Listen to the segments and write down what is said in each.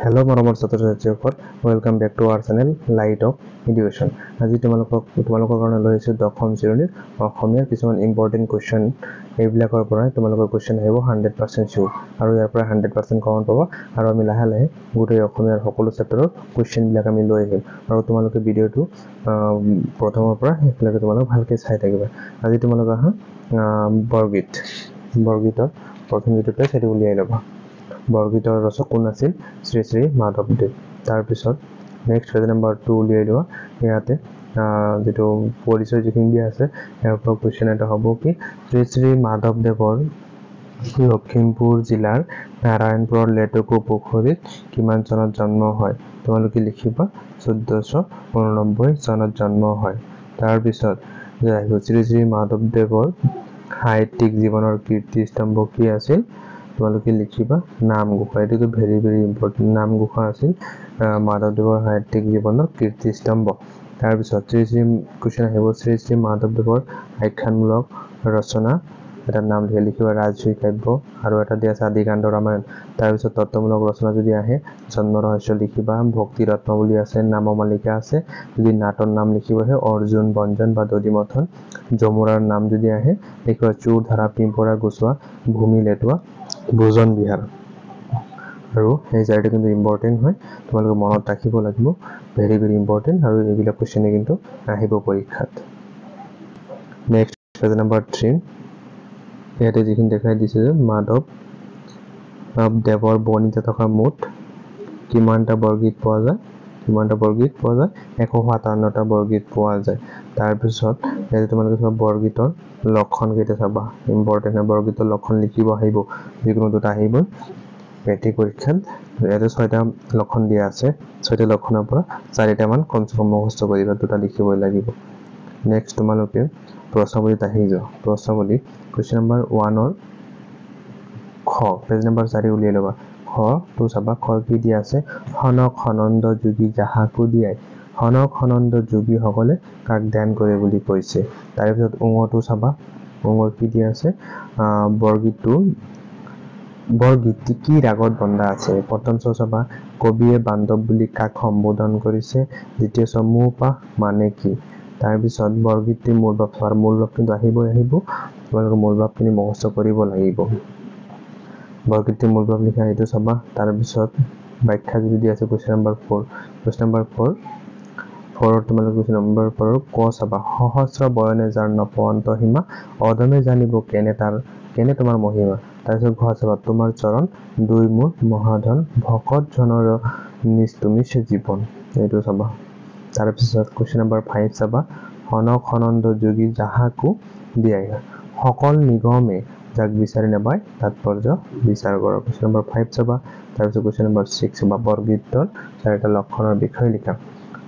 Hello, মৰমৰ ছাত্ৰ-ছাত্ৰীসকল, welcome back to our channel light of education. আজি তোমালোকৰ কাৰণে লৈ আহিছোঁ দশম শ্ৰেণীৰ অসমীয়াৰ কিছুমান ইম্পৰ্টেণ্ট কুৱেশ্যন। এইবিলাকৰ পৰাই তোমালোকৰ কুৱেশ্যন আহিব 100% চিয়ৰ, আৰু ইয়াৰ পৰা 100% কমন পাবা। আৰু আমি লাহে লাহে গোটেই অসমীয়াৰ সকলো চেপ্টাৰৰ কুৱেশ্যনবিলাক আমি লৈ আহিম, আৰু তোমালোকে ভিডিঅ'টো প্ৰথমৰ পৰা শেষলৈকে তোমালোকে ভালকৈ চাই থাকিবা। আজি তোমালোকে আহা বৰগীতৰ প্ৰথম যিটো পেজ সেইটো উলিয়াই ল'বা। বৰগীতৰ ৰচক কোন আছিল? শ্ৰী শ্ৰী মাধৱদেৱ। তাৰপিছত নেক্সট পেজ নম্বৰ 2 উলিয়াই লোৱা। ইয়াতে যেটো পৰিচয় যিখিনি দিয়া আছে ইয়াৰ পৰা কুৱেশ্যন এটা হ'ব কি শ্ৰী শ্ৰী মাধৱদেৱৰ লখিমপুৰ জিলাৰ নাৰায়ণপুৰৰ লেটেকু পুখুৰীত কিমান চনত জন্ম হয়? তোমালোকে লিখিবা 1489 চনত জন্ম হয়। তাৰপিছত শ্ৰী শ্ৰী মাধৱদেৱৰ সাহিত্যিক জীৱনৰ কীৰ্তিস্তম্ভ কি আছিল? তোমালোকে লিখিবা নামঘোষা। এটো ভেৰি ভেৰি ইম্পৰ্টেণ্ট। নামঘোষা আছিল মাধৱদেৱৰ সাহিত্যিক জীৱনৰ কীৰ্তিস্তম্ভ। তাৰপিছত কুৱেশ্যন আহিব শ্ৰী শ্ৰী মাধৱদেৱৰ আখ্যানমূলক ৰচনা এটা নাম লিখিবা ৰাজসী কাব্য, আৰু এটা দিয়া আছে আদিকাণ্ড ৰামায়ণ। তাৰপিছত তত্ত্বমূলক ৰচনা যদি আহে জন্ম ৰহস্য লিখিবা, ভক্তি ৰত্ন বুলি আছে, নামমালিকা আছে। যদি নাটৰ নাম লিখিবাহে অৰ্জুন বঞ্জন বা দধিমথন। যমুৰাৰ নাম যদি আহে লিখিবা চোৰ ধাৰা পিম্পৰা গুচোৱা ভূমি লেটোৱা ভোজন বিহাৰ। আৰু এই চাৰিটা কিন্তু ইম্পৰ্টেণ্ট হয়, তোমালোকে মনত ৰাখিব লাগিব, ভেৰি ভেৰি ইম্পৰ্টেণ্ট। আৰু এইবিলাক কুৱেশ্যনে কিন্তু আহিব পৰীক্ষাত। নেক্সট পেজ নম্বৰ 3 ইয়াতে যিখিনি দেখাই দিছে যে মাধৱদেৱৰ বৰ্ণিত থকা মুঠ কিমানটা বৰগীত পোৱা যায়? 157টা বৰগীত পোৱা যায়। তাৰপিছত ইয়াতে তোমালোকে চাবা বৰগীতৰ লক্ষণ কেইটা চাবা, ইম্পৰ্টেণ্ট। বৰগীতৰ লক্ষণ লিখিব আহিব, যিকোনো দুটা আহিব মেট্ৰিক পৰীক্ষাত। ইয়াতে 6টা লক্ষণ দিয়া আছে, 6টা লক্ষণৰ পৰা 4টা মান কমচে কম মুখস্থ কৰিবা, দুটা লিখিবই লাগিব। নেক্সট তোমালোকে প্ৰশ্নাৱলীত আহি যোৱা। প্ৰশ্নাৱলী কুৱেশ্যন নম্বৰ 1ৰ খ, পেজ নম্বৰ 4 উলিয়াই ল'বা। খটো চাবা, খ কি দিয়া আছে? সনক সনন্দ যোগী যাহাকো দিয়াই সনক সনন্দ যোগীসকলে কাক ধ্যান কৰে বুলি কৈছে। তাৰপিছত ঙটো চাবা, ঙৰ কি দিয়া আছে? বৰগীতটি কি ৰাগত বন্ধা আছে? প্ৰথম চাবা, কবিয়ে বান্ধৱ বুলি কাক সম্বোধন কৰিছে? দ্বিতীয় মূপাহ মানে কি? তাৰপিছত বৰগীতটিৰ মূল ভাৱ, মূল ভাৱ কিন্তু আহিব তোমালোকে মূল ভাৱখিনি মুখস্থ কৰিব লাগিব। বৰগীতটিৰ মূল ভাৱ লিখা সেইটো চাবা। তাৰপিছত ব্যাখ্যা যদি দিয়া আছে কুৱেশ্যন নম্বৰ 4, কুৱেশ্যন নম্বৰ 4ৰ তোমালোকে কুৱেশ্যন নম্বৰ 4ৰ ক চাবা, সহস্ৰ বয়নে যাৰ নপৱন্ত সীমা অধমে জানিব কেনে তোমাৰ মহিমা। তাৰপিছত ঘ চাবা, তোমাৰ চৰণ দুই মোৰ মহাধন ভকত জনৰ নিজ তুমি সে জীৱন, এইটো চাবা। তাৰপিছত কুৱেশ্যন নম্বৰ 5 চাবা, সনক সনন্দ যোগী যাহাকো দিয়াই সকল নিগমে যাক বিচাৰি নাপায় তাৎপৰ্য বিচাৰ কৰক। কুৱেশ্যন নম্বৰ 5 চাবা। তাৰপিছত কুৱেশ্যন নম্বৰ 6 চাবা, বৰগীতৰ 4টা লক্ষণৰ বিষয়ে লিখা।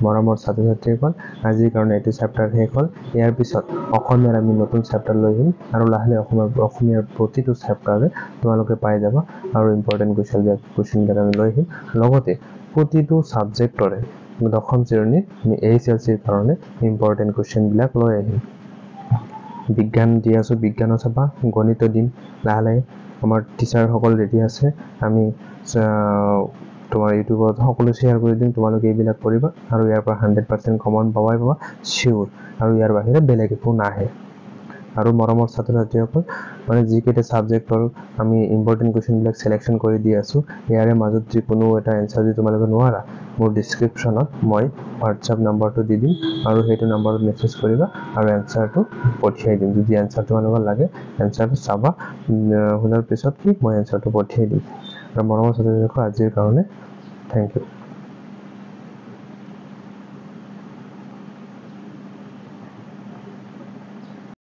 মৰমৰ ছাত্ৰ-ছাত্ৰীসকল, আজিৰ কাৰণে এইটো চেপ্টাৰ শেষ হ'ল। ইয়াৰ পিছত অসমীয়াৰ আমি নতুন চেপ্টাৰ লৈ আহিম, আৰু লাহে লাহে অসমীয়াৰ প্ৰতিটো চেপ্টাৰে তোমালোকে পাই যাবা, আৰু ইম্পৰ্টেণ্ট কুৱেশ্যনবিলাক আমি লৈ আহিম। লগতে প্ৰতিটো ছাবজেক্টৰে দশম শ্ৰেণীৰ আমি HLCৰ কাৰণে ইম্পৰ্টেণ্ট কুৱেশ্যনবিলাক লৈ আহিম। বিজ্ঞান দি আছোঁ, বিজ্ঞানো চাবা। গণিত দিম লাহে লাহে। আমাৰ টিচাৰসকল ৰেডি আছে, আমি তোমাৰ ইউটিউবত সকলো শ্বেয়াৰ কৰি দিম, তোমালোকে এইবিলাক কৰিবা, আৰু ইয়াৰ পৰা 100% কমন পাবা চিয়ৰ, আৰু ইয়াৰ বাহিৰে বেলেগ একো নাহে। আৰু মৰমৰ ছাত্ৰ-ছাত্ৰীসকল, মানে যিকেইটা ছাবজেক্টৰ আমি ইম্পৰ্টেণ্ট কুৱেশ্যনবিলাক চিলেকশ্যন কৰি দি আছোঁ, ইয়াৰে মাজত যিকোনো এটা এনচাৰ যদি তোমালোকে নোৱাৰা, মোৰ ডিছক্ৰিপশ্যনত মই হোৱাটছআপ নম্বৰটো দি দিম, আৰু সেইটো নম্বৰত মেছেজ কৰিবা আৰু এনচাৰটো পঠিয়াই দিম। যদি এনচাৰ তোমালোকৰ লাগে, এনচাৰটো চাবা, শুনাৰ পিছত মই এনচাৰটো পঠিয়াই দিম। আৰু মৰমৰ ছাত্ৰ-ছাত্ৰীসকল, আজিৰ কাৰণে থেংক ইউ।